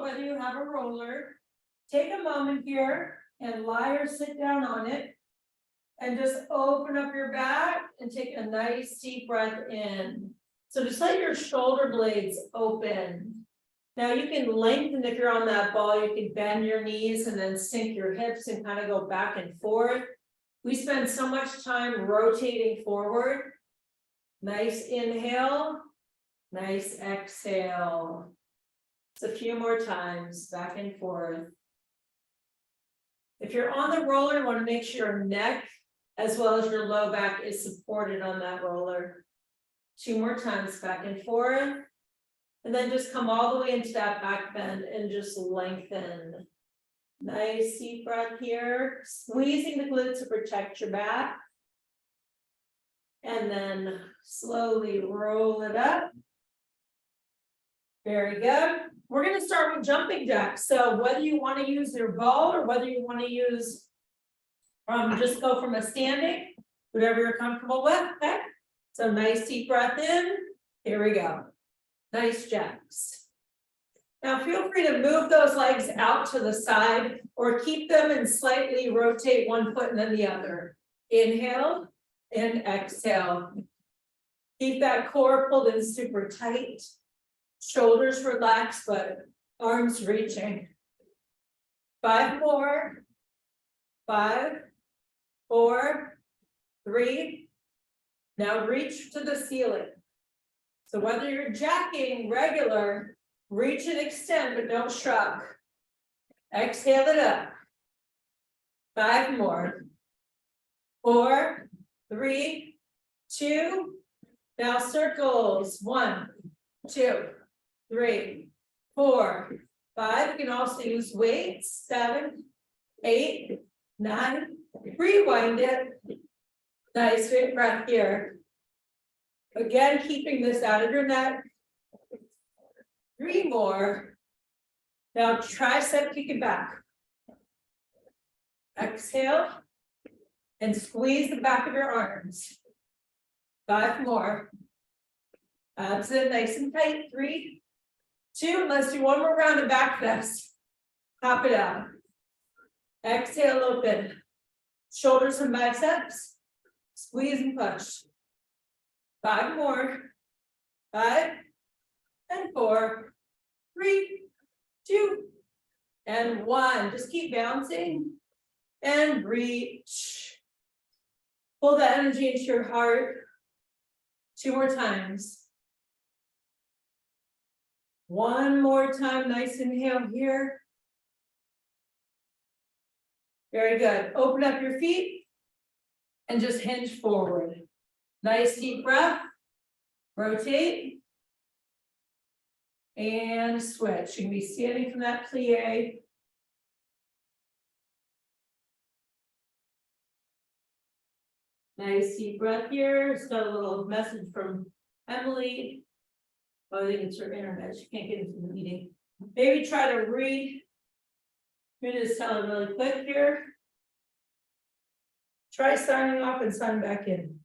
whether you have a roller, take a moment here and lie or sit down on it. And just open up your back and take a nice deep breath in. So just let your shoulder blades open. Now you can lengthen if you're on that ball, you can bend your knees and then sink your hips and kind of go back and forth. We spend so much time rotating forward. Nice inhale, nice exhale. It's a few more times, back and forth. If you're on the roller, you want to make sure your neck as well as your low back is supported on that roller. 2 more times, back and forth. And then just come all the way into that back bend and just lengthen. Nice deep breath here, squeezing the glutes to protect your back. And then slowly roll it up. Very good. We're going to start with jumping jacks. So whether you want to use your ball or whether you want to use just go from a standing, whatever you're comfortable with. Okay. So nice deep breath in. Here we go. Nice jacks. Now feel free to move those legs out to the side or keep them and slightly rotate one foot and then the other. Inhale and exhale. Keep that core pulled in super tight. Shoulders relaxed, but arms reaching. 5 more. 5, 4, 3. Now reach to the ceiling. So whether you're jacking regular, reach and extend, but don't shrug. Exhale it up. 5 more. 4, 3, 2. Now circles. 1, 2, 3, 4, 5. You can also use weights. 7, 8, 9. Rewind it. Nice big breath here. Again, keeping this out of your neck. 3 more. Now tricep kick it back. Exhale and squeeze the back of your arms. 5 more. Abs in nice and tight. 3, 2. Let's do one more round of back fist. Pop it out. Exhale, open. Shoulders and biceps. Squeeze and push. 5 more. 5 and 4, 3, 2, and 1. Just keep bouncing and reach. Pull the energy into your heart. 2 more times. 1 more time. Nice inhale here. Very good. Open up your feet and just hinge forward. Nice deep breath. Rotate. And switch. You can be standing from that plie. Nice deep breath here. It's got a little message from Emily. Oh, I think it's her internet. She can't get into the meeting. Maybe try to read. Let me just tell it really quick here. Try signing off and sign back in.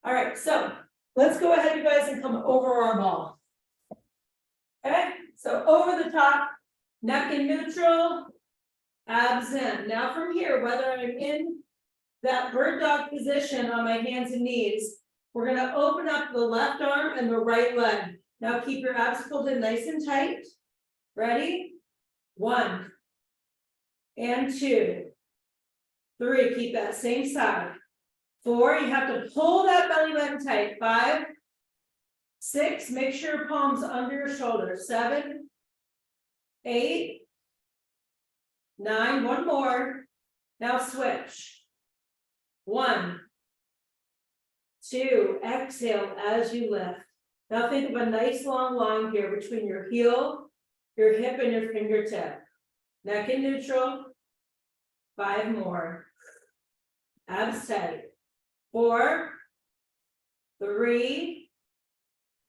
All right, so let's go ahead, you guys, and come over our ball. Okay, so over the top, neck in neutral, abs in. Now from here, whether I'm in that bird dog position on my hands and knees, we're going to open up the left arm and the right leg. Now keep your abs pulled in nice and tight. Ready? 1 and 2. 3, keep that same side. 4, you have to pull that belly button tight. 5, 6, make sure your palms under your shoulders. 7, 8, 9, 1 more. Now switch. 1, 2, exhale as you lift. Now think of a nice long line here between your heel, your hip, and your fingertip. Neck in neutral. 5 more. Abs tight. 4, 3,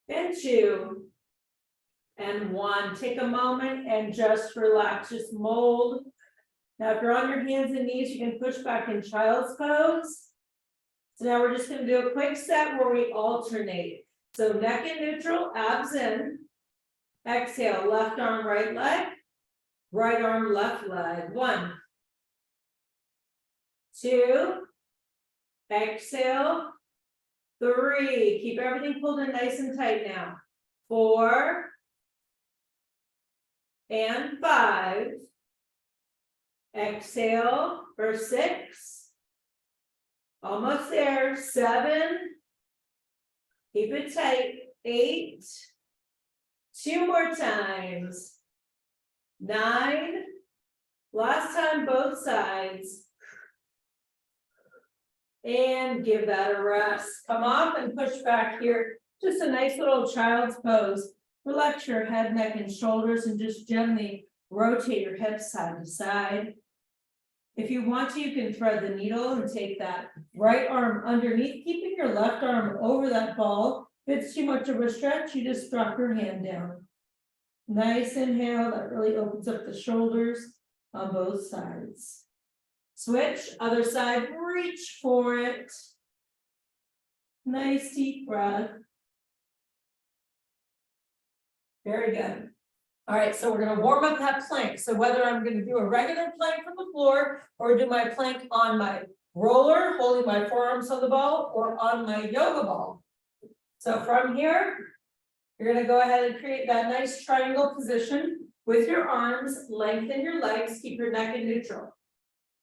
and 2, and 1. Take a moment and just relax, just mold. Now, if you're on your hands and knees, you can push back in child's pose. So now we're just going to do a quick set where we alternate. So neck in neutral, abs in. Exhale, left arm, right leg. Right arm, left leg. 1, 2, exhale. 3, keep everything pulled in nice and tight now. 4, and 5. Exhale for 6. Almost there. 7. Keep it tight. 8. 2 more times. 9. Last time, both sides. And give that a rest. Come off and push back here. Just a nice little child's pose. Relax your head, neck, and shoulders, and just gently rotate your hips side to side. If you want to, you can thread the needle and take that right arm underneath, keeping your left arm over that ball. If it's too much of a stretch, you just drop your hand down. Nice inhale, that really opens up the shoulders on both sides. Switch, other side, reach for it. Nice deep breath. Very good. All right, so we're gonna warm up that plank. So whether I'm gonna do a regular plank from the floor or do my plank on my roller, holding my forearms on the ball, or on my yoga ball. So from here, you're gonna go ahead and create that nice triangle position with your arms, lengthen your legs, keep your neck in neutral.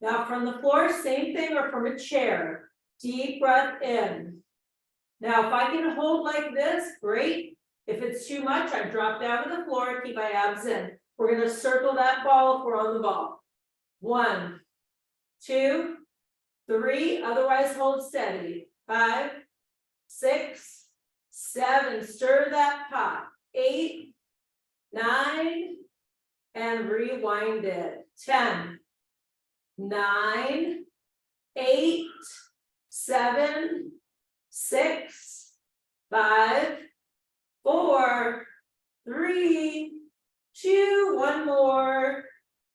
Now from the floor, same thing, or from a chair. Deep breath in. Now if I can hold like this, great. If it's too much, I drop down to the floor, keep my abs in. We're gonna circle that ball if we're on the ball. 1, 2, 3, otherwise hold steady. 5, 6, 7, stir that pot. 8, 9, and rewind it. 10, 9, 8, 7, 6, 5, 4, 3, 2, 1 more,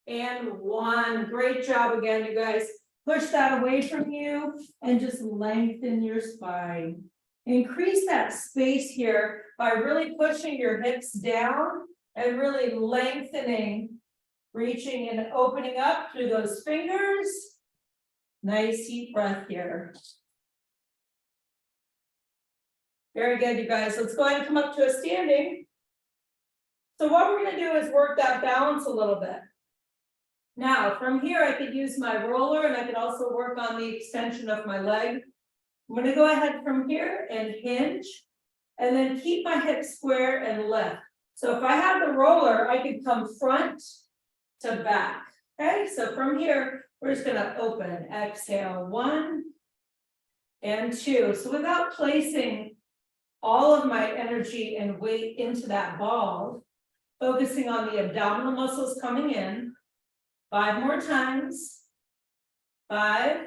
and 1. Great job again, you guys. Push that away from you and just lengthen your spine. Increase that space here by really pushing your hips down and really lengthening, reaching and opening up through those fingers. Nice deep breath here. Very good, you guys. Let's go ahead and come up to a standing. So what we're going to do is work that balance a little bit. Now, from here, I could use my roller and I could also work on the extension of my leg. I'm going to go ahead from here and hinge and then keep my hips square and lift. So if I have the roller, I could come front to back. Okay, so from here, we're just going to open, exhale, 1 and 2. So without placing all of my energy and weight into that ball, focusing on the abdominal muscles coming in. 5 more times. 5,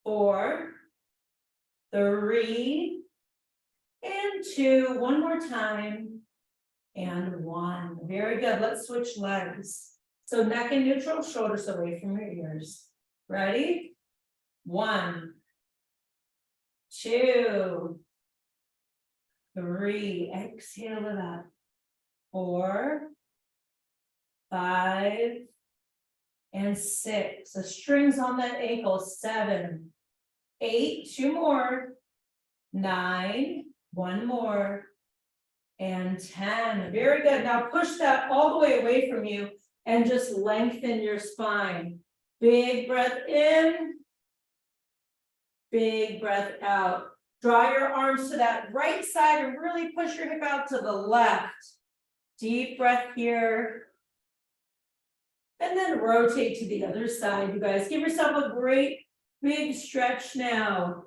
4, 3, and 2. 1 more time. And 1. Very good. Let's switch legs. So neck in neutral, shoulders away from your ears. Ready? 1, 2, 3. Exhale it up. 4, 5, and 6. The strings on that ankle. 7, 8. 2 more. 9. 1 more. And 10. Very good. Now push that all the way away from you and just lengthen your spine. Big breath in. Big breath out. Draw your arms to that right side and really push your hip out to the left. Deep breath here. And then rotate to the other side, you guys. Give yourself a great big stretch now.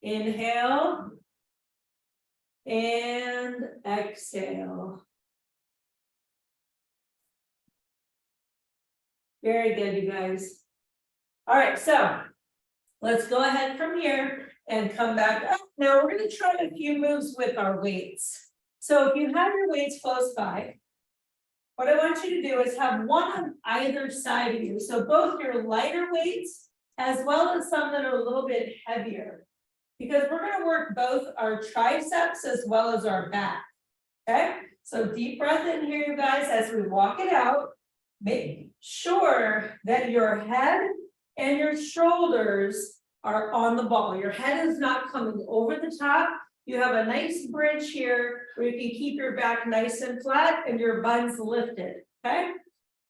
Inhale. And exhale. Very good, you guys. All right, so let's go ahead from here and come back up. Now we're going to try a few moves with our weights. So if you have your weights close by, what I want you to do is have one on either side of you. So both your lighter weights as well as some that are a little bit heavier. Because we're going to work both our triceps as well as our back. Okay, so deep breath in here, you guys, as we walk it out. Make sure that your head and your shoulders are on the ball. Your head is not coming over the top. You have a nice bridge here where you can keep your back nice and flat and your buns lifted, okay?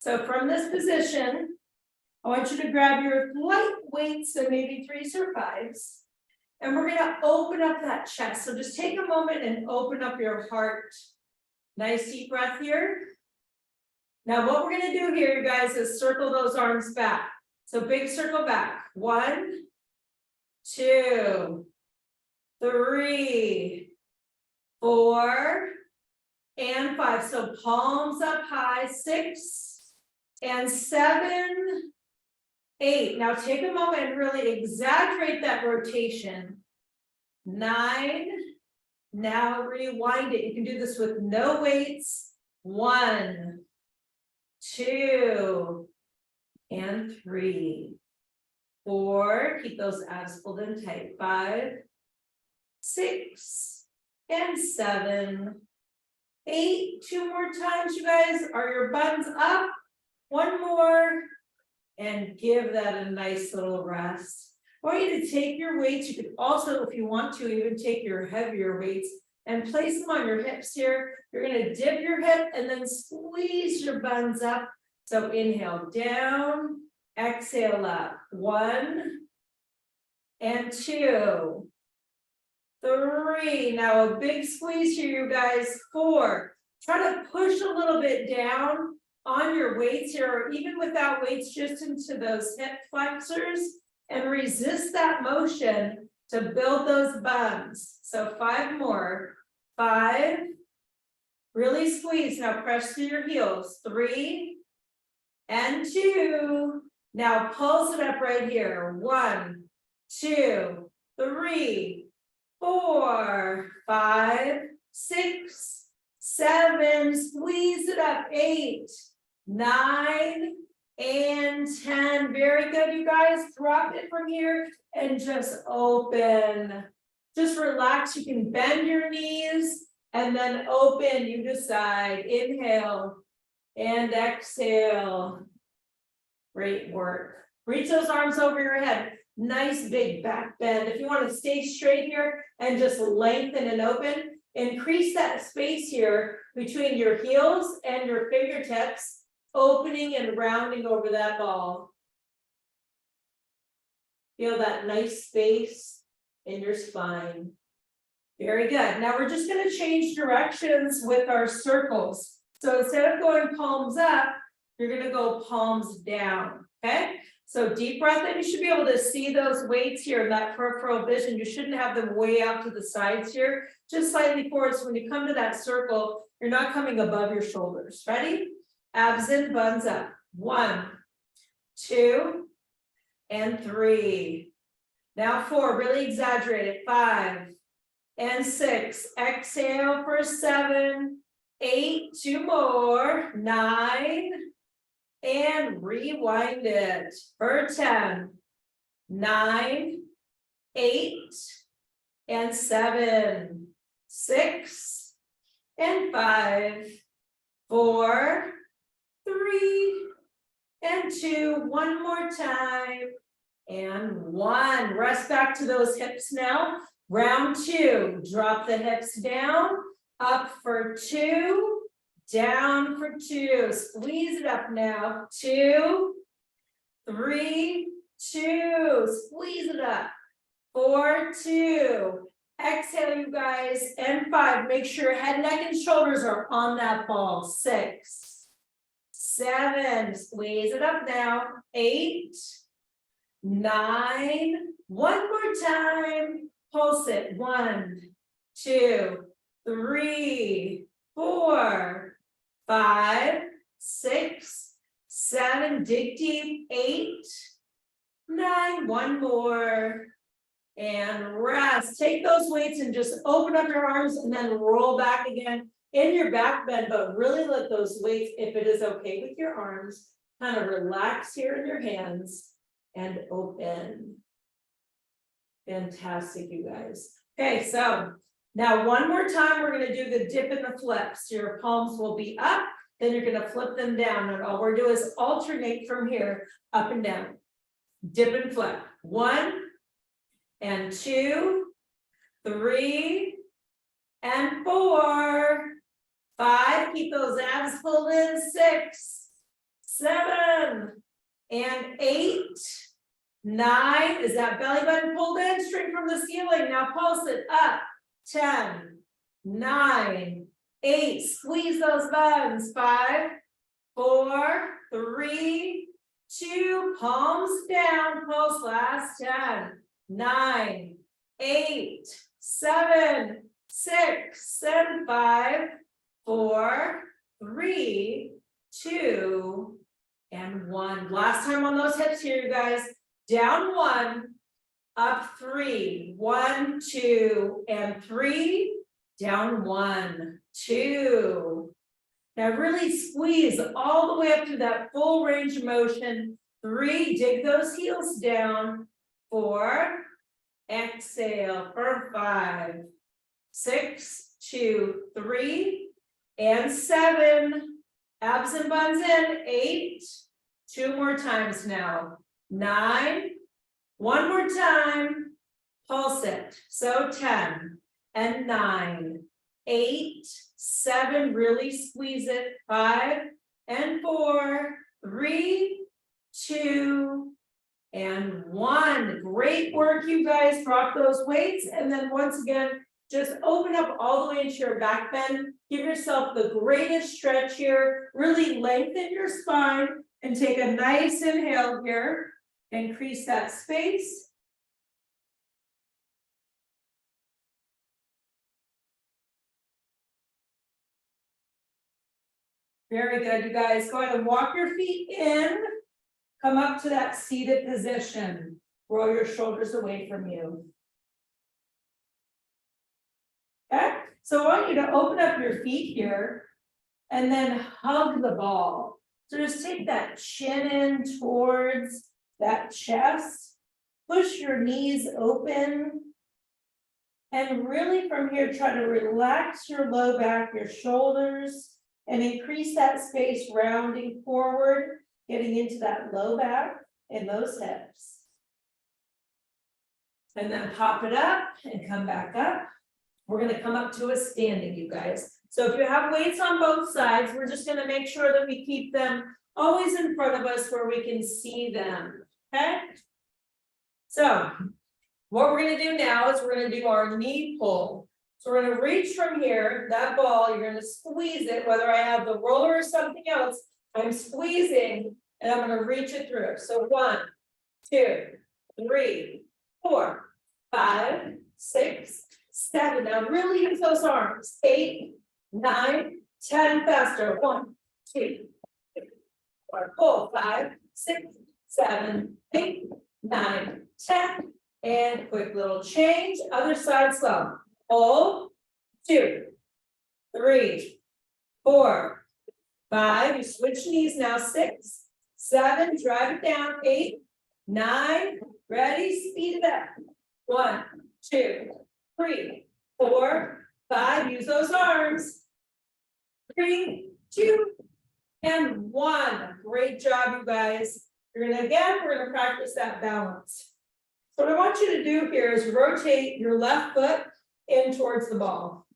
So from this position, I want you to grab your light weights, so maybe 3s or 5s, and we're gonna open up that chest. So just take a moment and open up your heart. Nice deep breath here. Now what we're gonna do here, you guys, is circle those arms back. So big circle back. 1, 2, 3, 4, and 5. So palms up high. 6 and 7, 8. Now take a moment and really exaggerate that rotation. 9. Now rewind it. You can do this with no weights. 1, 2, and 3, 4. Keep those abs pulled in tight. 5, 6, and 7, 8. 2 more times, you guys. Are your buns up? 1 more. And give that a nice little rest. I want you to take your weights. You could also, if you want to, even take your heavier weights and place them on your hips here. You're going to dip your hip and then squeeze your buns up. So inhale down, exhale up. 1 and 2, 3. Now a big squeeze here, you guys. 4. Try to push a little bit down on your weights here, or even without weights, just into those hip flexors, and resist that motion to build those buns. So 5 more. 5. Really squeeze. Now press through your heels. 3 and 2. Now pulse it up right here. 1, 2, 3, 4, 5, 6, 7. Squeeze it up. 8, 9, and 10. Very good, you guys. Drop it from here and just open. Just relax. You can bend your knees and then open. You decide. Inhale and exhale. Great work. Reach those arms over your head. Nice big back bend. If you want to stay straight here and just lengthen and open, increase that space here between your heels and your fingertips, opening and rounding over that ball. Feel that nice space in your spine. Very good. Now we're just going to change directions with our circles. So instead of going palms up, you're going to go palms down. Okay. So deep breath in. You should be able to see those weights here in that peripheral vision. You shouldn't have them way out to the sides here, just slightly forward. So when you come to that circle, you're not coming above your shoulders. Ready? Abs in, buns up. 1, 2, and 3. Now 4, really exaggerate it. 5 and 6. Exhale for 7, 8. 2 more. 9. And rewind it for 10, 9, 8, and 7, 6, and 5, 4, 3, and 2. 1 more time, and 1. Rest back to those hips now. Round 2, drop the hips down, up for 2. Down for 2. Squeeze it up now. 2, 3, 2. Squeeze it up. 4, 2. Exhale, you guys. And 5. Make sure head, neck, and shoulders are on that ball. 6, 7. Squeeze it up now. 8, 9. 1 more time. Pulse it. 1, 2, 3, 4, 5, 6, 7. Dig deep. 8, 9. 1 more. And rest. Take those weights and just open up your arms and then roll back again in your back bend, but really let those weights, if it is okay with your arms, kind of relax here in your hands and open. Fantastic, you guys. Okay, so Now, one more time, we're gonna do the dip and the flip. So your palms will be up, then you're gonna flip them down, and all we're doing is alternate from here, up and down. Dip and flip. 1 and 2, 3 and 4, 5. Keep those abs pulled in. 6, 7 and 8, 9. Is that belly button pulled in? Straight from the ceiling. Now pulse it up. 10, 9, 8. Squeeze those buttons. 5, 4, 3, 2. Palms down. Pulse last. 10, 9, 8, 7, 6, and 5, 4, 3, 2, and 1. Last time on those hips here, you guys. Down 1, up 3, 1, 2, and 3, down 1, 2. Now really squeeze all the way up to that full range of motion. 3, dig those heels down. 4, exhale for 5, 6, 2, 3, and 7. Abs and buns in. 8, 2 more times now. 9, one more time, pulse it. So 10 and 9, 8, 7, really squeeze it. 5 and 4, 3, 2, and 1. Great work, you guys. Drop those weights, and then once again, just open up all the way into your back bend. Give yourself the greatest stretch here. Really lengthen your spine and take a nice inhale here. Increase that space. Very good, you guys. Go ahead and walk your feet in. Come up to that seated position. Roll your shoulders away from you. Okay, so I want you to open up your feet here and then hug the ball. So just take that chin in towards that chest, push your knees open, and really from here, try to relax your low back, your shoulders, and increase that space, rounding forward, getting into that low back and those hips. And then pop it up and come back up. We're gonna come up to a standing, you guys. So if you have weights on both sides, we're just gonna make sure that we keep them always in front of us where we can see them. Okay, so what we're going to do now is we're going to do our knee pull. So we're going to reach from here, that ball, you're going to squeeze it, whether I have the roller or something else, I'm squeezing and I'm going to reach it through. So 1, 2, 3, 4, 5, 6, 7. Now really use those arms. 8, 9, 10, faster. 1, 2, 3, 4, pull. 5, 6, 7, 8, 9, 10, and quick little change. Other side slow. Pull. 2, 3, 4, 5. You switch knees now. 6, 7. Drive it down. 8, 9. Ready? Speed it up. 1, 2, 3, 4, 5. Use those arms. 3, 2, and 1. Great job, you guys. We're gonna practice that balance. So what I want you to do here is rotate your left foot in towards the ball.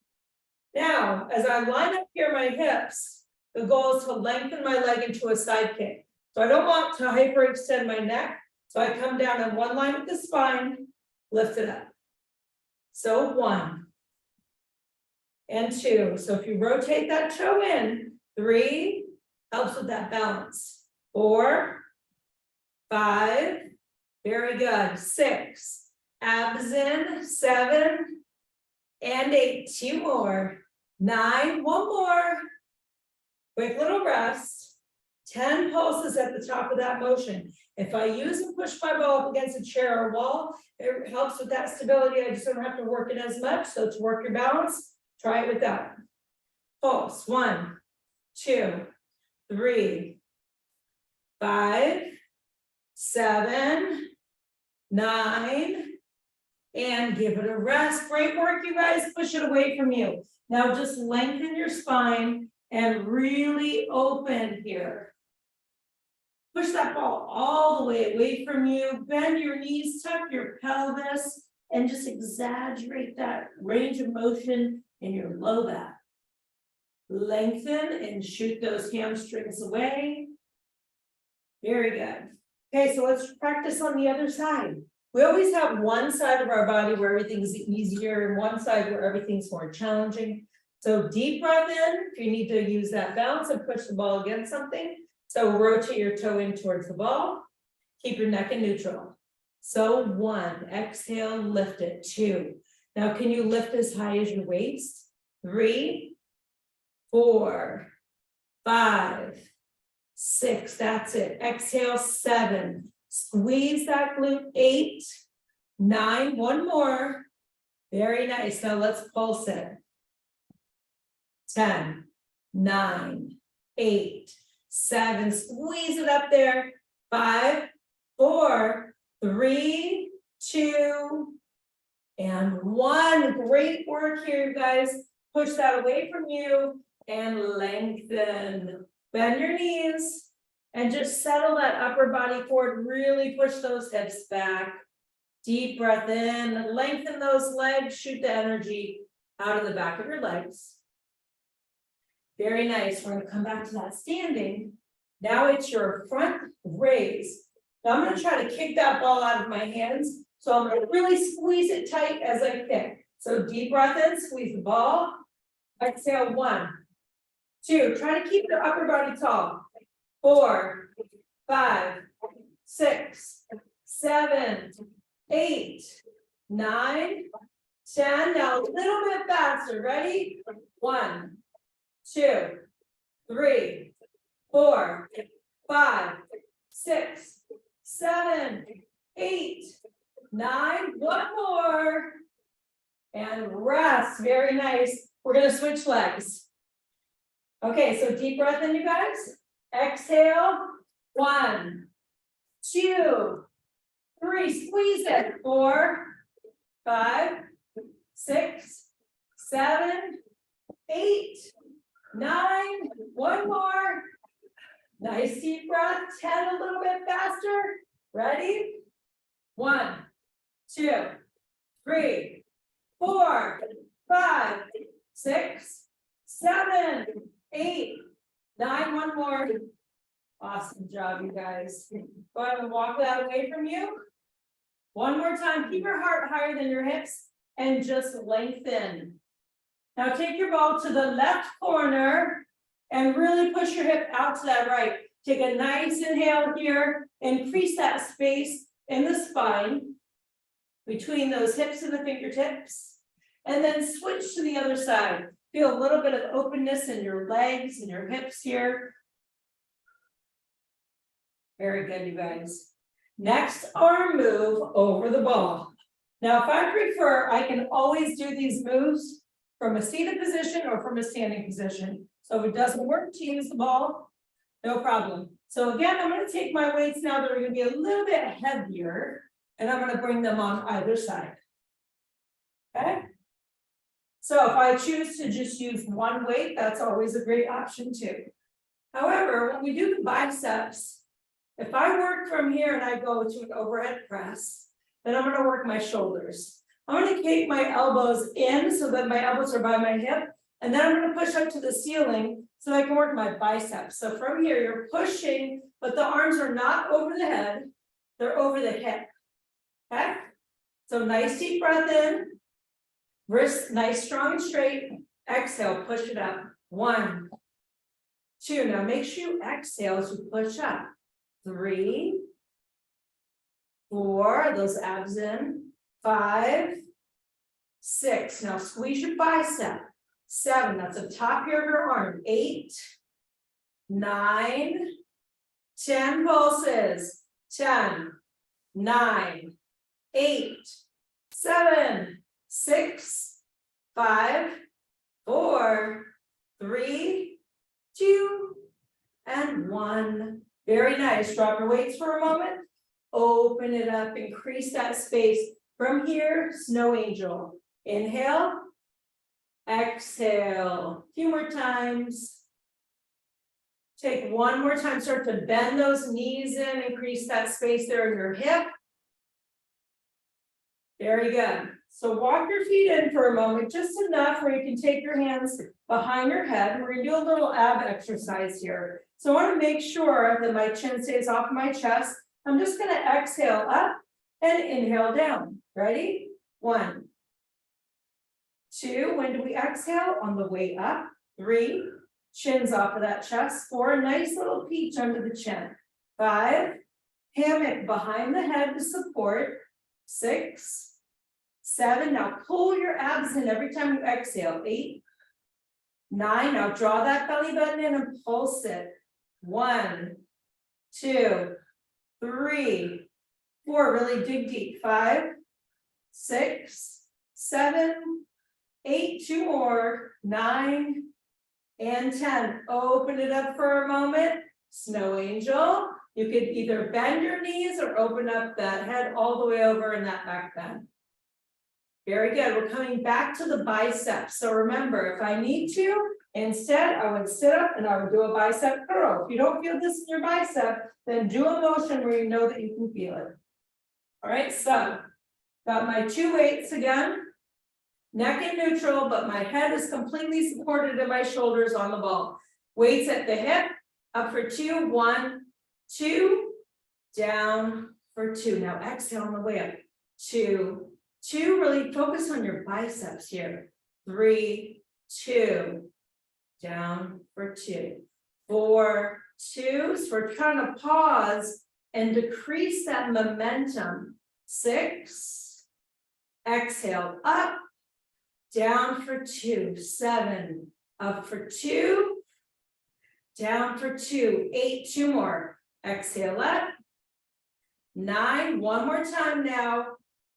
Now, as I line up here my hips, the goal is to lengthen my leg into a side kick. So I don't want to hyperextend my neck. So I come down in one line with the spine, lift it up. So 1 and 2. So if you rotate that toe in, 3 helps with that balance. 4, 5, very good. 6, abs in. 7 and 8. 2 more. 9, 1 more. Quick little rest. 10 pulses at the top of that motion. If I use and push my ball up against a chair or wall, it helps with that stability. I just don't have to work it as much. So to work your balance, try it with that. Pulse. 1, 2, 3, 5, 7, 9, and give it a rest. Great work, you guys. Push it away from you. Now just lengthen your spine and really open here. Push that ball all the way away from you. Bend your knees, tuck your pelvis, and just exaggerate that range of motion in your low back. Lengthen and shoot those hamstrings away. Very good. Okay, so let's practice on the other side. We always have one side of our body where everything's easier and one side where everything's more challenging. So deep breath in, if you need to use that bounce and push the ball against something. So rotate your toe in towards the ball. Keep your neck in neutral. So 1, exhale, lift it. 2. Now can you lift as high as your waist? 3, 4, 5, 6, that's it. Exhale, 7. Squeeze that glute. 8, 9, one more. Very nice. Now let's pulse it. 10, 9, 8, 7. Squeeze it up there. 5, 4, 3, 2, and 1. Great work here, you guys. Push that away from you and lengthen. Bend your knees and just settle that upper body forward. Really push those hips back. Deep breath in, lengthen those legs, shoot the energy out of the back of your legs. Very nice. We're going to come back to that standing. Now it's your front raise. Now I'm going to try to kick that ball out of my hands. So I'm going to really squeeze it tight as I kick. So deep breath in, squeeze the ball. Exhale, 1, 2. Try to keep your upper body tall. 4, 5, 6, 7, 8, 9, 10. Now a little bit faster. Ready? 1, 2, 3, 4, 5, 6, 7, 8, 9. One more. And rest. Very nice. We're going to switch legs. Okay, so deep breath in, you guys. Exhale. 1, 2, 3. Squeeze it. 4, 5, 6, 7, 8, 9. One more. Nice deep breath. 10, a little bit faster. Ready? 1, 2, 3, 4, 5, 6, 7, 8, 9. One more. Awesome job, you guys. Go ahead and walk that away from you. One more time. Keep your heart higher than your hips and just lengthen. Now take your ball to the left corner and really push your hip out to that right. Take a nice inhale here. Increase that space in the spine between those hips and the fingertips. And then switch to the other side. Feel a little bit of openness in your legs and your hips here. Very good, you guys. Next, arm move over the ball. Now, if I prefer, I can always do these moves from a seated position or from a standing position. So if it doesn't work to use the ball, no problem. So again, I'm going to take my weights now that are going to be a little bit heavier, and I'm going to bring them on either side. Okay? So if I choose to just use one weight, that's always a great option too. However, when we do the biceps, if I work from here and I go to an overhead press, then I'm going to work my shoulders. I'm going to keep my elbows in so that my elbows are by my hip, and then I'm going to push up to the ceiling so I can work my biceps. So from here, you're pushing, but the arms are not over the head, they're over the hip. Okay? So nice deep breath in, wrist nice, strong, and straight. Exhale, push it up. 1, 2. Now make sure you exhale as you push up. 3, 4, those abs in. 5, 6. Now squeeze your bicep. 7, that's the top here of your arm. 8, 9, 10 pulses. 10, 9, 8, 7, 6, 5, 4, 3, 2, and 1. Very nice. Drop your weights for a moment. Open it up. Increase that space From here, snow angel. Inhale. Exhale. A few more times. Take one more time, start to bend those knees in, increase that space there in your hip. Very good. So walk your feet in for a moment, just enough where you can take your hands behind your head. We're gonna do a little ab exercise here. So I wanna make sure that my chin stays off my chest. I'm just gonna exhale up and inhale down. Ready? 1, 2, when do we exhale? On the way up. 3, chins off of that chest. 4, nice little peach under the chin. 5, hammock behind the head to support. 6, 7, now pull your abs in every time you exhale. 8, 9, now draw that belly button in and pulse it. 1, 2, 3, 4, really dig deep. 5, 6, 7, 8, 2 more, 9, and 10. Open it up for a moment. Snow angel. You could either bend your knees or open up that head all the way over in that back bend. Very good. We're coming back to the biceps. So remember, if I need to, instead, I would sit up and I would do a bicep curl. If you don't feel this in your bicep, then do a motion where you know that you can feel it. All right, so got my 2 weights again. Neck in neutral, but my head is completely supported and my shoulders on the ball. Weights at the hip, up for 2, 1, 2, down for 2. Now exhale on the way up. 2, 2, really focus on your biceps here. 3, 2, down for 2. 4, 2, so we're trying to pause and decrease that momentum. 6, exhale up, down for 2, 7, up for 2, down for 2, 8, 2 more, exhale up, 9, one more time now,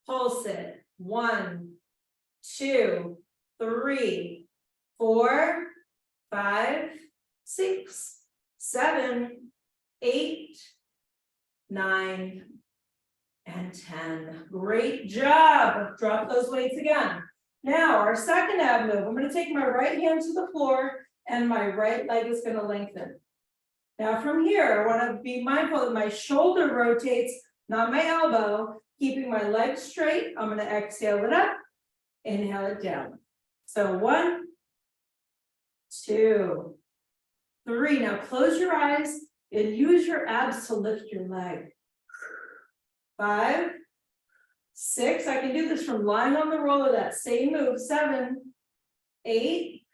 pulse it, 1, 2, 3, 4, 5, 6, 7, 8, 9, and 10. Great job. Drop those weights again. Now our second ab move, I'm going to take my right hand to the floor and my right leg is going to lengthen. Now from here, I want to be mindful that my shoulder rotates, not my elbow, keeping my legs straight. I'm going to exhale it up, inhale it down. So 1, 2, 3. Now close your eyes and use your abs to lift your leg. 5, 6, I can do this from lying on the roller, that same move. 7, 8,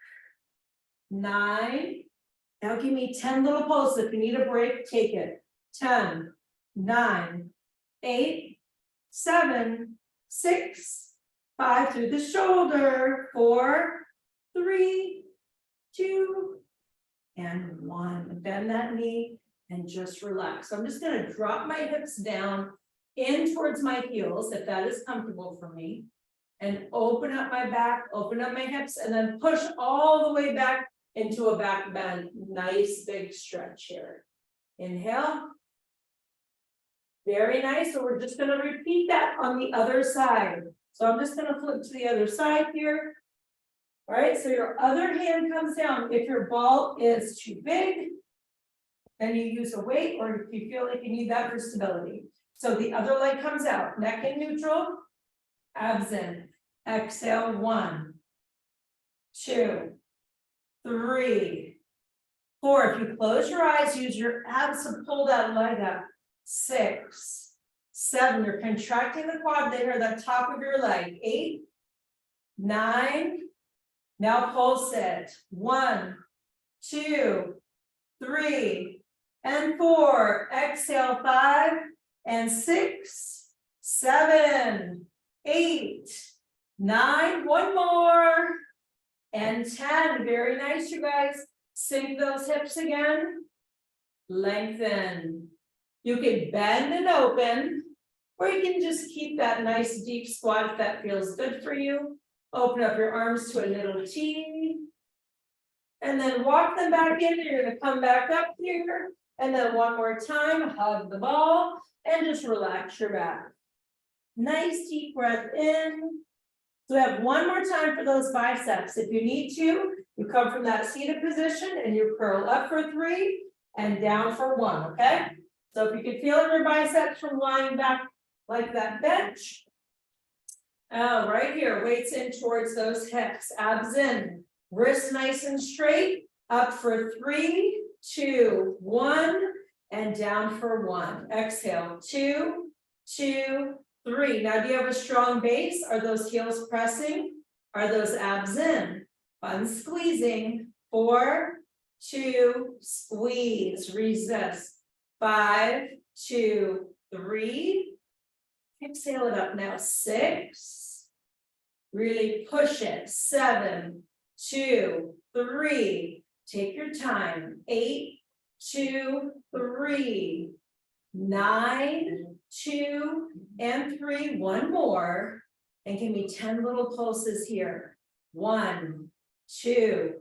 9. Now give me 10 little pulses. If you need a break, take it. 10, 9, 8, 7, 6, 5 through the shoulder. 4, 3, 2, and 1. Bend that knee and just relax. So I'm just going to drop my hips down in towards my heels, if that is comfortable for me, and open up my back, open up my hips, and then push all the way back into a back bend. Nice big stretch here. Inhale. Very nice. So we're just going to repeat that on the other side. So I'm just going to flip to the other side here. All right, so your other hand comes down. If your ball is too big, then you use a weight, or if you feel like you need that for stability. So the other leg comes out, neck in neutral, abs in. Exhale, 1, 2, 3, 4. If you close your eyes, use your abs to pull that leg up. 6, 7. You're contracting the quad there, the top of your leg. 8, 9. Now pulse it. 1, 2, 3, and 4. Exhale, 5. And 6, 7, 8, 9, one more, and 10. Very nice, you guys. Sink those hips again. Lengthen. You can bend and open, or you can just keep that nice deep squat if that feels good for you. Open up your arms to a little T. And then walk them back in. You're going to come back up here. And then one more time, hug the ball. And just relax your back. Nice deep breath in. So we have one more time for those biceps. If you need to, you come from that seated position and you curl up for 3 and down for 1, okay? So if you can feel in your biceps from lying back like that bench. Right here, weights in towards those hips, abs in, wrists nice and straight, up for 3, 2, 1, and down for 1. Exhale, 2, 2, 3. Now, do you have a strong base? Are those heels pressing? Are those abs in? Fun squeezing. 4, 2, squeeze, resist. 5, 2, 3. Exhale it up now. 6. Really push it. 7, 2, 3. Take your time. 8, 2, 3. 9, 2, and 3. One more. And give me 10 little pulses here. 1, 2,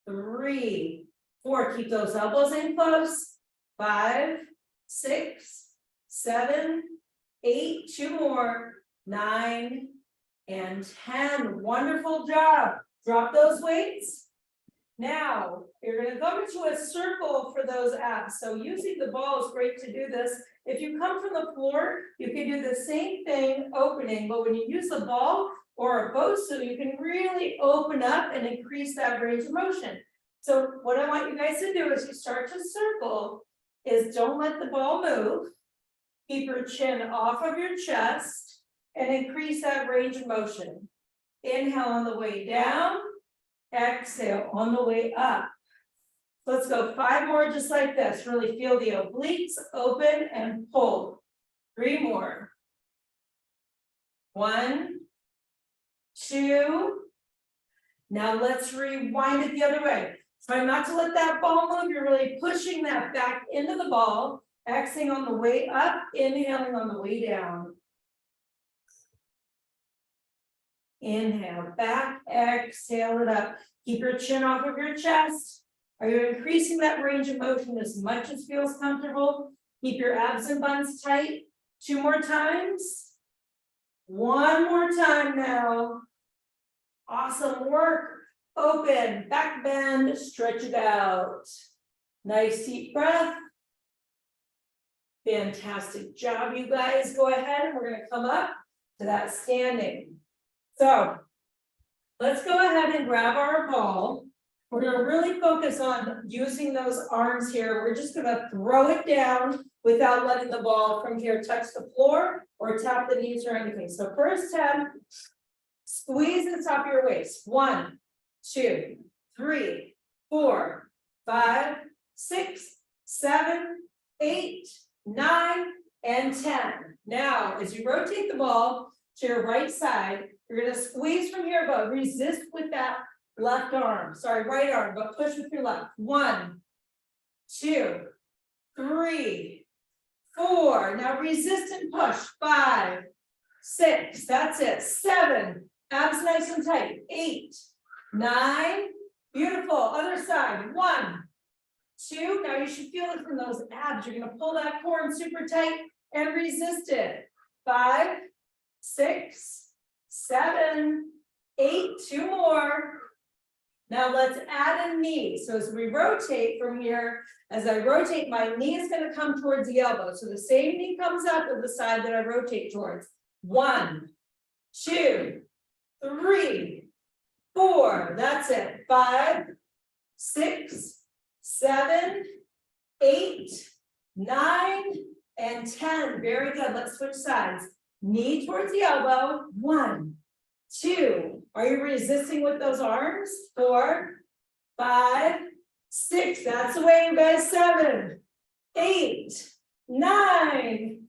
3, 4. Keep those elbows in close. 5, 6, 7, 8. 2 more. 9, and 10. Wonderful job. Drop those weights. Now, you're going to go into a circle for those abs. So using the ball is great to do this. If you come from the floor, you can do the same thing opening, but when you use the ball or a Bosu, you can really open up and increase that range of motion. So what I want you guys to do as you start to circle is don't let the ball move. Keep your chin off of your chest and increase that range of motion. Inhale on the way down. Exhale on the way up. Let's go 5 more just like this. Really feel the obliques open and pull. 3 more. 1, 2. Now let's rewind it the other way. Try not to let that ball move. You're really pushing that back into the ball. Exhaling on the way up, inhaling on the way down. Inhale back, exhale it up. Keep your chin off of your chest. Are you increasing that range of motion as much as feels comfortable? Keep your abs and buns tight. 2 more times. 1 more time now. Awesome work. Open, back bend, stretch it out. Nice deep breath. Fantastic job, you guys. Go ahead and we're going to come up to that standing. So let's go ahead and grab our ball. We're going to really focus on using those arms here. We're just going to throw it down without letting the ball from here touch the floor or tap the knees or anything. So first 10, squeeze the top of your waist. 1, 2, 3, 4, 5, 6, 7, 8, 9, and 10. Now, as you rotate the ball to your right side, you're going to squeeze from here, but resist with that left arm. Sorry, right arm, but push with your left. 1, 2, 3, 4. Now resist and push. 5, 6. That's it. 7. Abs nice and tight. 8, 9. Beautiful. Other side. 1, 2. Now you should feel it from those abs. You're going to pull that core super tight and resist it. 5, 6, 7, 8. 2 more. Now let's add a knee. So as we rotate from here, as I rotate, my knee is going to come towards the elbow. So the same knee comes up to the side that I rotate towards. 1, 2, 3, 4. That's it. 5, 6, 7, 8, 9, and 10. Very good. Let's switch sides. Knee towards the elbow. 1, 2. Are you resisting with those arms? 4, 5, 6. That's the way, you guys. 7, 8, 9,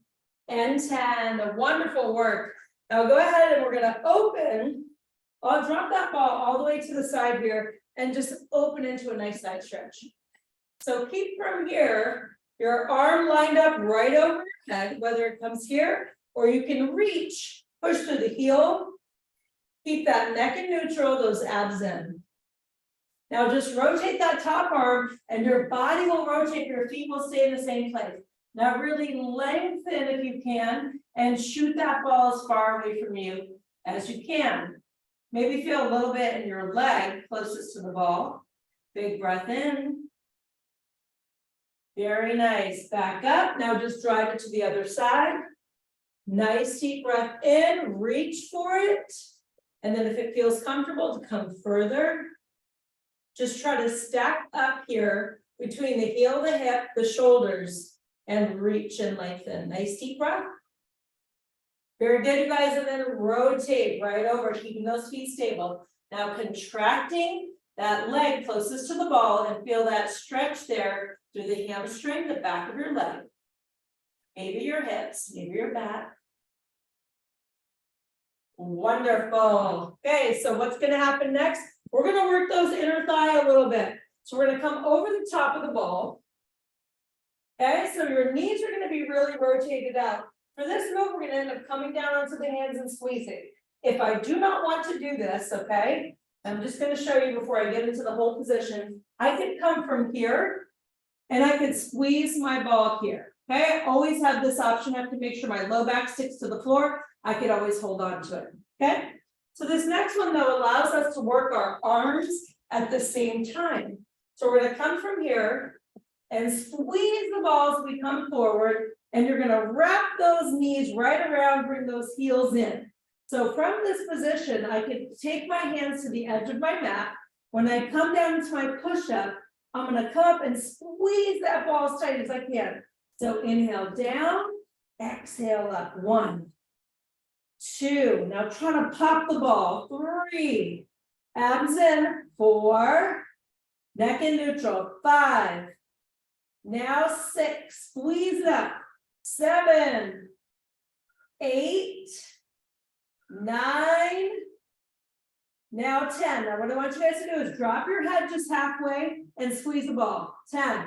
and 10. Wonderful work. Now go ahead and we're going to open. I'll drop that ball all the way to the side here and just open into a nice side stretch. So keep from here, your arm lined up right over your head, whether it comes here or you can reach, push through the heel. Keep that neck in neutral, those abs in. Now just rotate that top arm and your body will rotate, your feet will stay in the same place. Now really lengthen if you can and shoot that ball as far away from you as you can. Maybe feel a little bit in your leg closest to the ball. Big breath in. Very nice. Back up. Now just drive it to the other side. Nice deep breath in. Reach for it. And then if it feels comfortable to come further, just try to stack up here between the heel, the hip, the shoulders, and reach and lengthen. Nice deep breath. Very good, you guys, and then rotate right over, keeping those feet stable. Now contracting that leg closest to the ball and feel that stretch there through the hamstring, the back of your leg. Maybe your hips, maybe your back. Wonderful. Okay, so what's going to happen next? We're going to work those inner thigh a little bit. So we're going to come over the top of the ball. Okay, so your knees are going to be really rotated out. For this move, we're going to end up coming down onto the hands and squeezing. If I do not want to do this, okay, I'm just going to show you before I get into the whole position. I could come from here and I could squeeze my ball here. Okay, I always have this option. I have to make sure my low back sticks to the floor. I could always hold on to it. Okay, so this next one though allows us to work our arms at the same time. So we're going to come from here and squeeze the ball as we come forward, and you're going to wrap those knees right around, bring those heels in. So from this position, I can take my hands to the edge of my mat. When I come down into my push-up, I'm going to come up and squeeze that ball as tight as I can. So inhale down, exhale up. 1, 2. Now try to pop the ball. 3. Abs in. 4. Neck in neutral. 5. Now 6. Squeeze up. 7. 8. 9. Now 10. Now what I want you guys to do is drop your head just halfway and squeeze the ball. 10,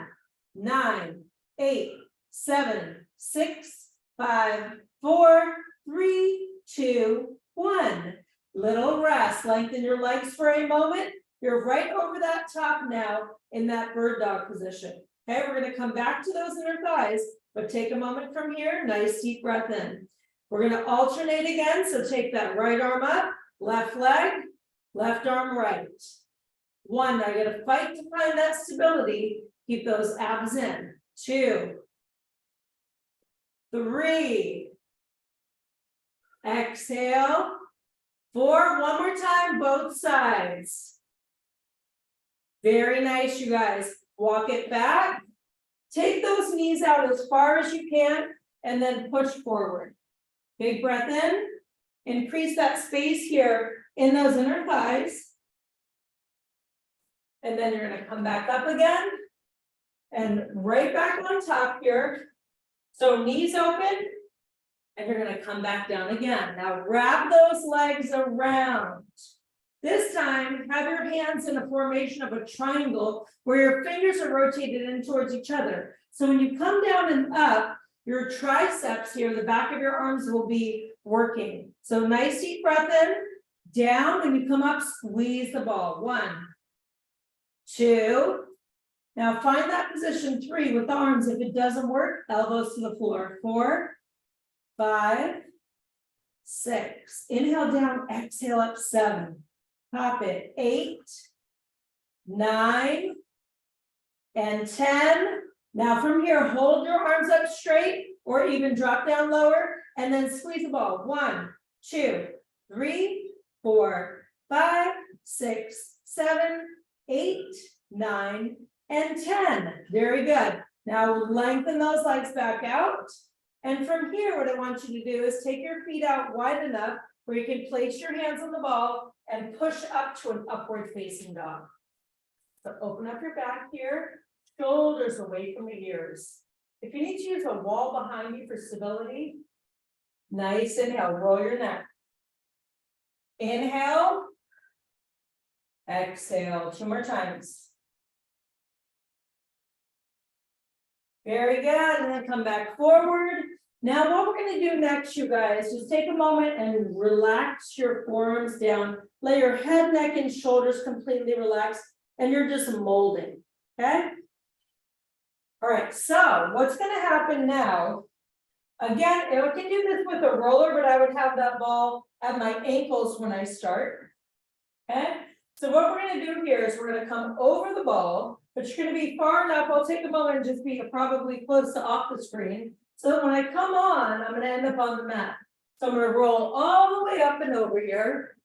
9, 8, 7, 6, 5, 4, 3, 2, 1. Little rest. Lengthen your legs for a moment. You're right over that top now in that bird dog position. Okay, we're going to come back to those inner thighs, but take a moment from here. Nice deep breath in. We're going to alternate again. So take that right arm up, left leg, left arm right. 1, now you're going to fight to find that stability. Keep those abs in. 2, 3. Exhale. 4, one more time, both sides. Very nice, you guys. Walk it back. Take those knees out as far as you can, and then push forward. Big breath in. Increase that space here in those inner thighs. And then you're going to come back up again. And right back on top here. So knees open. And you're going to come back down again. Now wrap those legs around. This time, have your hands in a formation of a triangle where your fingers are rotated in towards each other. So when you come down and up, your triceps here, the back of your arms will be working. So nice deep breath in, down. When you come up, squeeze the ball. 1, 2. Now find that position. 3 with the arms. If it doesn't work, elbows to the floor. 4, 5, 6. Inhale down, exhale up. 7. Pop it. 8, 9, and 10. Now from here, hold your arms up straight or even drop down lower and then squeeze the ball. 1, 2, 3, 4, 5, 6, 7, 8, 9, and 10. Very good. Now lengthen those legs back out. And from here, what I want you to do is take your feet out wide enough where you can place your hands on the ball and push up to an upward facing dog. So open up your back here, shoulders away from your ears. If you need to use a wall behind you for stability, nice inhale, roll your neck. Inhale, exhale, 2 more times. Very good, and then come back forward. Now what we're going to do next, you guys, just take a moment and relax your forearms down. Let your head, neck, and shoulders completely relax, and you're just molding, okay? All right, so what's going to happen now Again, I can do this with a roller, but I would have that ball at my ankles when I start. Okay, so what we're gonna do here is we're gonna come over the ball, but you're gonna be far enough. I'll take a moment and just be probably close to off the screen. So that when I come on, I'm gonna end up on the mat. So I'm gonna roll all the way up and over here.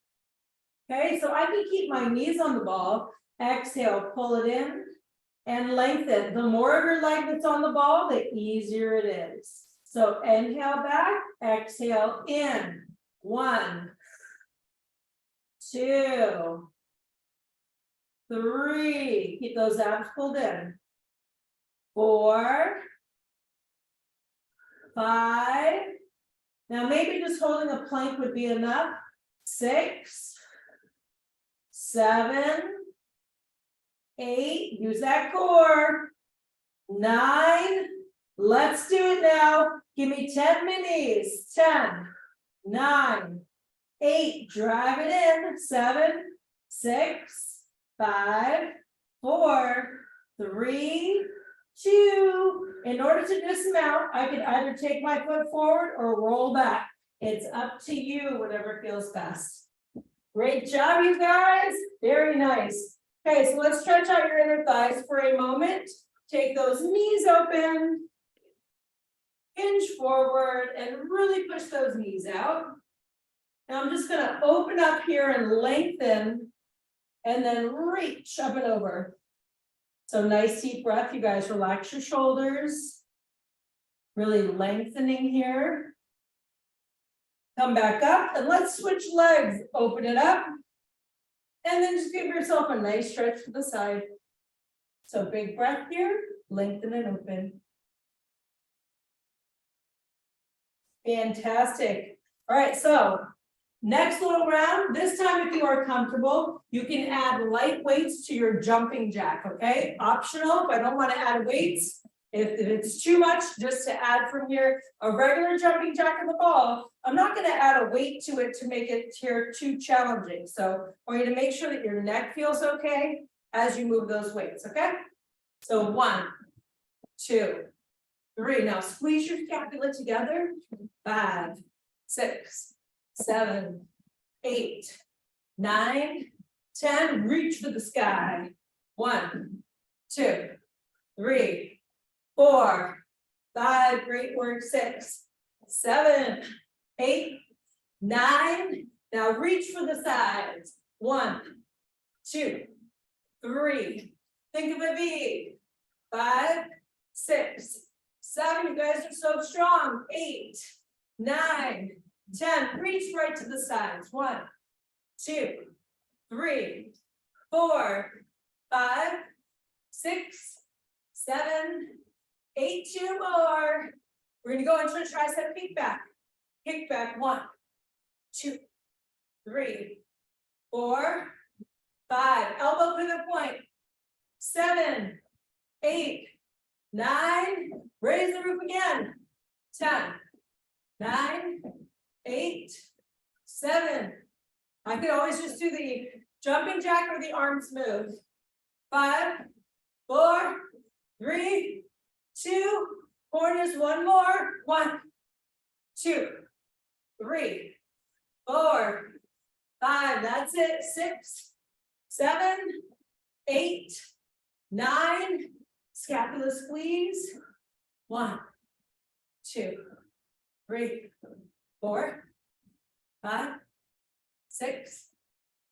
Okay, so I can keep my knees on the ball. Exhale, pull it in and lengthen. The more of your leg that's on the ball, the easier it is. So inhale back, exhale in. 1, 2, 3. Keep those abs pulled in. 4, 5. Now maybe just holding a plank would be enough. 6, 7, 8. Use that core. 9. Let's do it now. Give me 10 minis. 10, 9, 8. Drive it in. 7, 6, 5, 4, 3, 2. In order to dismount, I can either take my foot forward or roll back. It's up to you, whatever feels best. Great job, you guys. Very nice. Okay, so let's stretch out your inner thighs for a moment. Take those knees open. Hinge forward and really push those knees out. Now I'm just going to open up here and lengthen and then reach up and over. So nice deep breath, you guys. Relax your shoulders. Really lengthening here. Come back up and let's switch legs. Open it up. And then just give yourself a nice stretch to the side. So big breath here, lengthen and open. Fantastic. All right, so next little round. This time, if you are comfortable, you can add light weights to your jumping jack, okay? Optional, if I don't want to add weights. If it's too much, just to add from here, a regular jumping jack of the ball, I'm not going to add a weight to it to make it here too challenging. So I want you to make sure that your neck feels okay as you move those weights, okay? So 1, 2, 3. Now squeeze your scapula together. 5, 6, 7, 8, 9, 10. Reach for the sky. 1, 2, 3, 4, 5. Great work. 6, 7, 8, 9. Now reach for the sides. 1, 2, 3. Think of a V. 5, 6, 7. You guys are so strong. 8, 9, 10. Reach right to the sides. 1, 2, 3, 4, 5, 6, 7, 8. 2 more. We're going to go into a tricep kick back. Kick back. 1, 2, 3, 4, 5. Elbow pivot point. 7, 8, 9. Raise the roof again. 10, 9, 8, 7. I could always just do the jumping jack or the arms move. 5, 4, 3, 2. Corners. 1 more. 1, 2, 3, 4, 5. That's it. 6, 7, 8, 9. Scapula squeeze. 1, 2, 3, 4, 5, 6,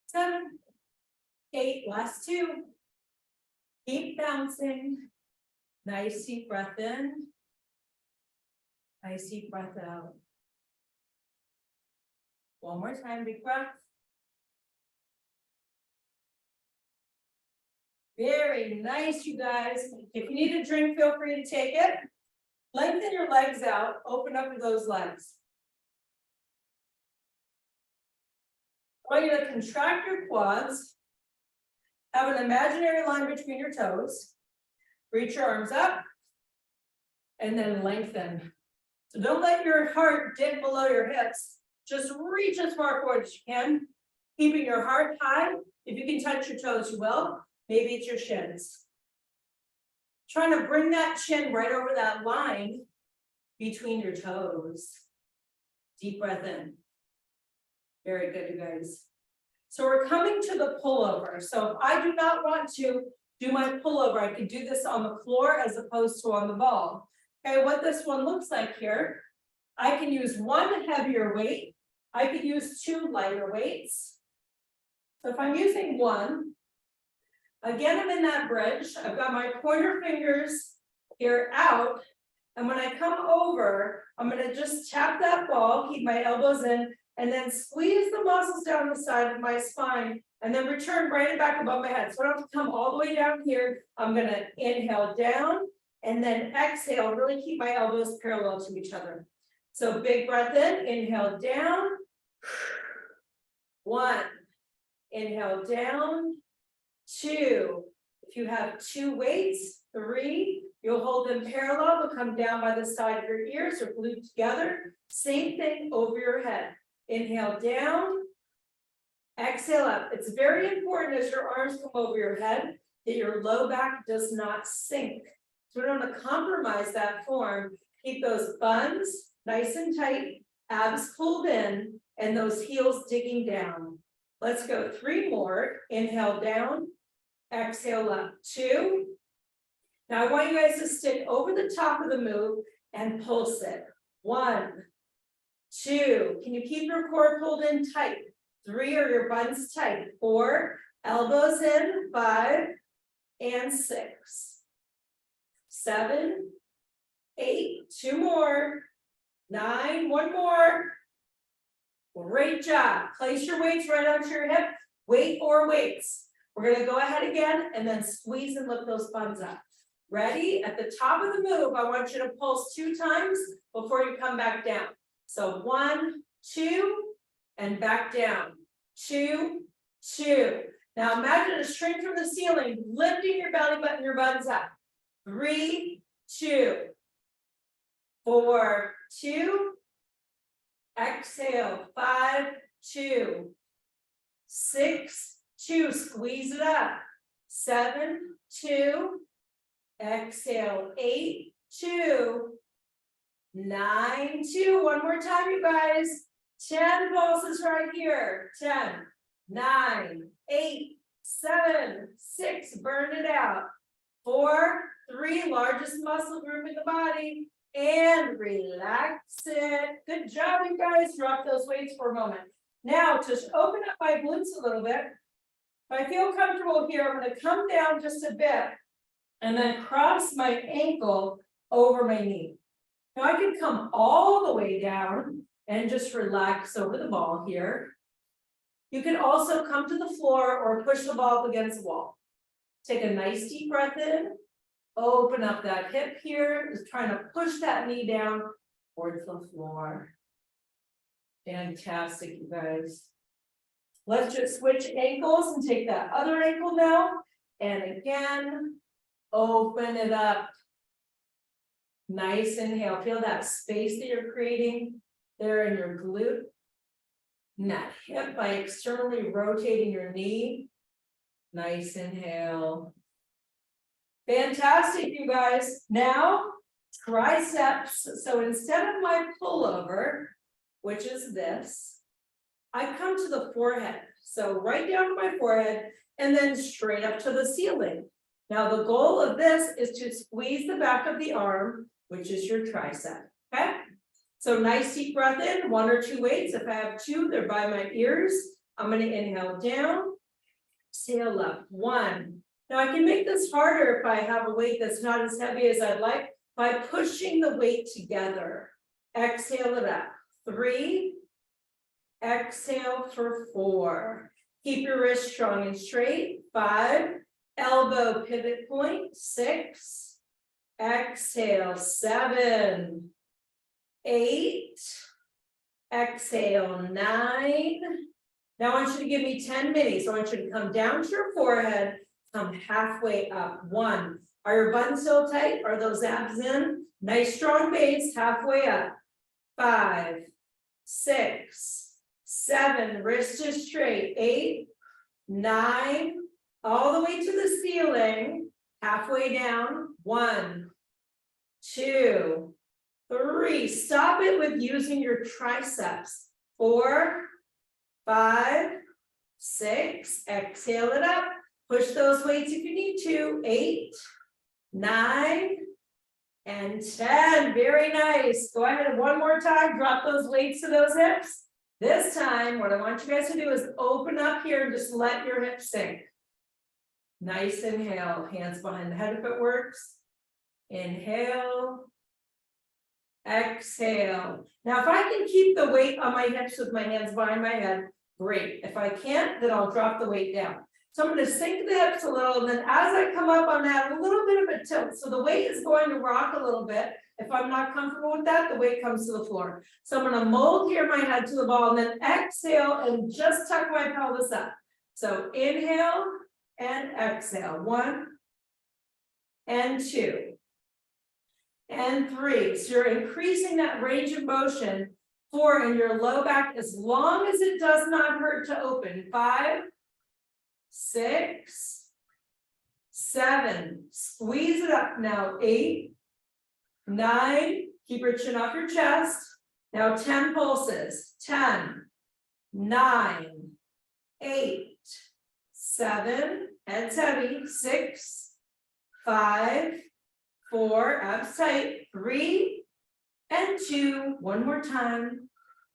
7, 8. Last 2. Keep bouncing. Nice deep breath in. Nice deep breath out. One more time, big breath. Very nice, you guys. If you need a drink, feel free to take it. Lengthen your legs out. Open up to those legs. I want you to contract your quads. Have an imaginary line between your toes. Reach your arms up. And then lengthen. So don't let your heart dip below your hips. Just reach as far forward as you can. Keeping your heart high. If you can touch your toes, you will. Maybe it's your shins. Trying to bring that chin right over that line. between your toes. Deep breath in. Very good, you guys. So we're coming to the pullover. So if I do not want to do my pullover, I could do this on the floor as opposed to on the ball. Okay, what this one looks like here, I can use one heavier weight. I could use two lighter weights. So if I'm using one, again, I'm in that bridge. I've got my pointer fingers here out. And when I come over, I'm going to just tap that ball, keep my elbows in, and then squeeze the muscles down the side of my spine, and then return right back above my head. So I don't have to come all the way down here. I'm going to inhale down, and then exhale, really keep my elbows parallel to each other. So big breath in, inhale down. 1, inhale down. 2, if you have 2 weights, 3, you'll hold them parallel, they'll come down by the side of your ears or glued together. Same thing over your head. Inhale down, exhale up. It's very important as your arms come over your head that your low back does not sink. So we don't want to compromise that form. Keep those buns nice and tight, abs pulled in, and those heels digging down. Let's go 3 more. Inhale down, exhale up. 2. Now I want you guys to stick over the top of the move and pulse it. 1, 2, can you keep your core pulled in tight? 3, are your buns tight? 4, elbows in. 5 and 6. 7, 8, 2 more. 9, 1 more. Great job. Place your weights right onto your hip. Weight or weights. We're going to go ahead again and then squeeze and lift those buns up. Ready? At the top of the move, I want you to pulse 2 times before you come back down. So 1, 2, and back down. 2, 2. Now imagine a string from the ceiling, lifting your belly button, your buns up. 3, 2. 4, 2. Exhale. 5, 2. 6, 2. Squeeze it up. 7, 2. Exhale. 8, 2. 9, 2. One more time, you guys. 10 pulses right here. 10, 9, 8, 7, 6. Burn it out. 4, 3. Largest muscle group in the body. And relax it. Good job, you guys. Drop those weights for a moment. Now, to open up my glutes a little bit, if I feel comfortable here, I'm going to come down just a bit and then cross my ankle over my knee. Now I can come all the way down and just relax over the ball here. You can also come to the floor or push the ball up against the wall. Take a nice deep breath in. Open up that hip here. Just trying to push that knee down towards the floor. Fantastic, you guys. Let's just switch ankles and take that other ankle now. And again, open it up. Nice inhale. Feel that space that you're creating there in your glute. And that hip by externally rotating your knee. Nice inhale. Fantastic, you guys. Now, triceps. So instead of my pullover, which is this, I come to the forehead. So right down to my forehead and then straight up to the ceiling. Now, the goal of this is to squeeze the back of the arm, which is your tricep. Okay? So nice deep breath in, 1 or 2 weights. If I have 2, they're by my ears. I'm going to inhale down, exhale up. 1. Now I can make this harder if I have a weight that's not as heavy as I'd like by pushing the weight together. Exhale it up. 3. Exhale for 4. Keep your wrist strong and straight. 5. Elbow pivot point. 6. Exhale. 7. 8. Exhale. 9. Now I want you to give me 10 minis. I want you to come down to your forehead. Come halfway up. 1. Are your buttons still tight? Are those abs in? Nice strong base. Halfway up. 5, 6, 7. Wrist is straight. 8, 9. All the way to the ceiling. Halfway down. 1, 2, 3, stop it with using your triceps. 4, 5, 6, exhale it up. Push those weights if you need to. 8, 9, and 10. Very nice. Go ahead one more time. Drop those weights to those hips. This time, what I want you guys to do is open up here and just let your hips sink. Nice inhale. Hands behind the head if it works. Inhale. Exhale. Now, if I can keep the weight on my hips with my hands behind my head, great. If I can't, then I'll drop the weight down. So I'm going to sink the hips a little, and then as I come up on that, a little bit of a tilt. So the weight is going to rock a little bit. If I'm not comfortable with that, the weight comes to the floor. So I'm going to mold here my head to the ball, and then exhale and just tuck my pelvis up. So inhale and exhale. 1 and 2. And 3, so you're increasing that range of motion. 4 in your low back, as long as it does not hurt to open. 5, 6, 7, squeeze it up now. 8, 9, keep your chin off your chest. Now 10 pulses. 10, 9, 8, 7, head's heavy. 6, 5, 4, abs tight. 3 and 2, one more time,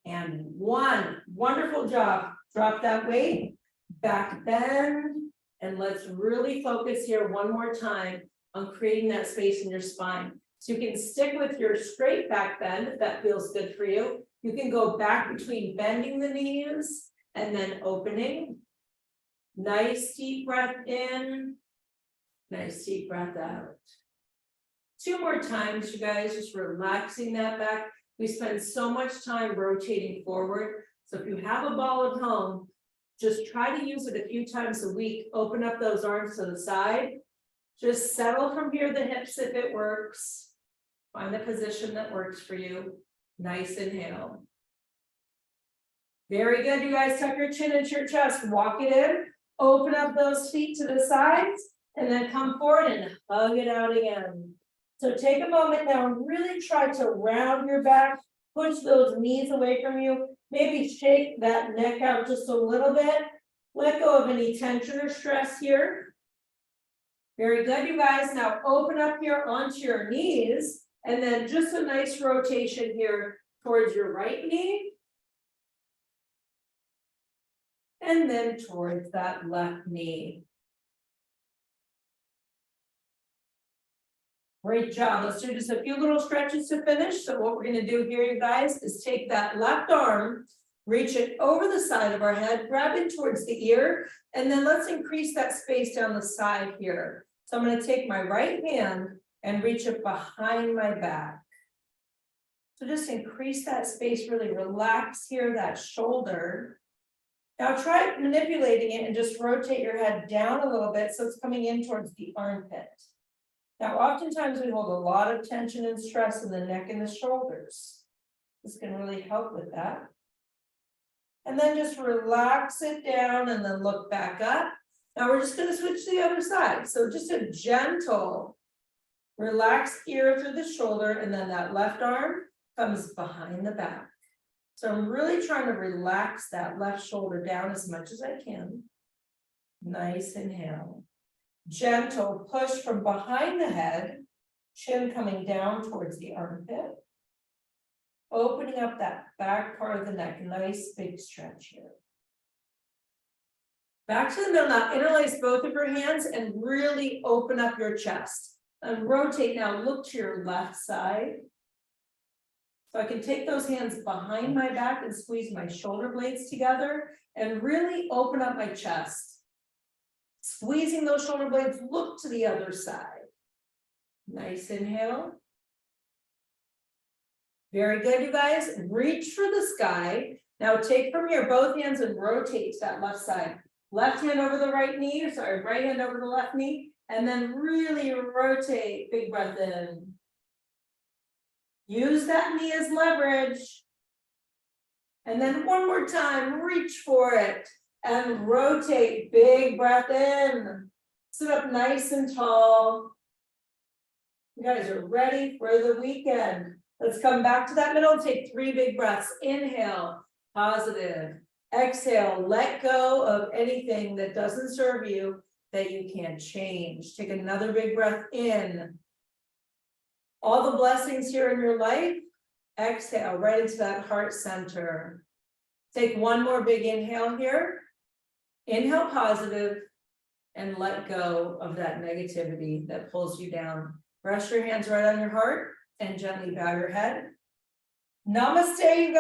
and 1. Wonderful job. Drop that weight, back bend, and let's really focus here one more time on creating that space in your spine. So you can stick with your straight back bend if that feels good for you. You can go back between bending the knees and then opening. Nice deep breath in, nice deep breath out. 2 more times, you guys, just relaxing that back. We spend so much time rotating forward. So if you have a ball at home, just try to use it a few times a week. Open up those arms to the side. Just settle from here, the hips if it works. Find the position that works for you. Nice inhale. Very good, you guys. Tuck your chin into your chest. Walk it in. Open up those feet to the sides. And then come forward and hug it out again. So take a moment now and really try to round your back, push those knees away from you, maybe shake that neck out just a little bit, let go of any tension or stress here. Very good, you guys. Now open up here onto your knees, and then just a nice rotation here towards your right knee, and then towards that left knee. Great job. Let's do just a few little stretches to finish. So what we're going to do here, you guys, is take that left arm, reach it over the side of our head, grab it towards the ear, and then let's increase that space down the side here. So I'm going to take my right hand and reach it behind my back. So just increase that space, really relax here, that shoulder. Now try manipulating it and just rotate your head down a little bit so it's coming in towards the armpit. Now, oftentimes we hold a lot of tension and stress in the neck and the shoulders. This can really help with that. And then just relax it down and then look back up. Now we're just going to switch to the other side. So just a gentle, relaxed ear through the shoulder, and then that left arm comes behind the back. So I'm really trying to relax that left shoulder down as much as I can. Nice inhale. Gentle push from behind the head, chin coming down towards the armpit. Opening up that back part of the neck, nice big stretch here. Back to the middle now, interlace both of your hands and really open up your chest. And rotate now, look to your left side. So I can take those hands behind my back and squeeze my shoulder blades together and really open up my chest. Squeezing those shoulder blades, look to the other side. Nice inhale. Very good, you guys. Reach for the sky. Now take from here both hands and rotate to that left side. Left hand over the right knee, right hand over the left knee, and then really rotate. Big breath in. Use that knee as leverage. And then one more time, reach for it. And rotate, big breath in. Sit up nice and tall. You guys are ready for the weekend. Let's come back to that middle, take 3 big breaths, inhale, positive, exhale, let go of anything that doesn't serve you, that you can't change. Take another big breath in. All the blessings here in your life, exhale right into that heart center. Take one more big inhale here. Inhale positive and let go of that negativity that pulls you down. Rest your hands right on your heart and gently bow your head. Namaste, you guys.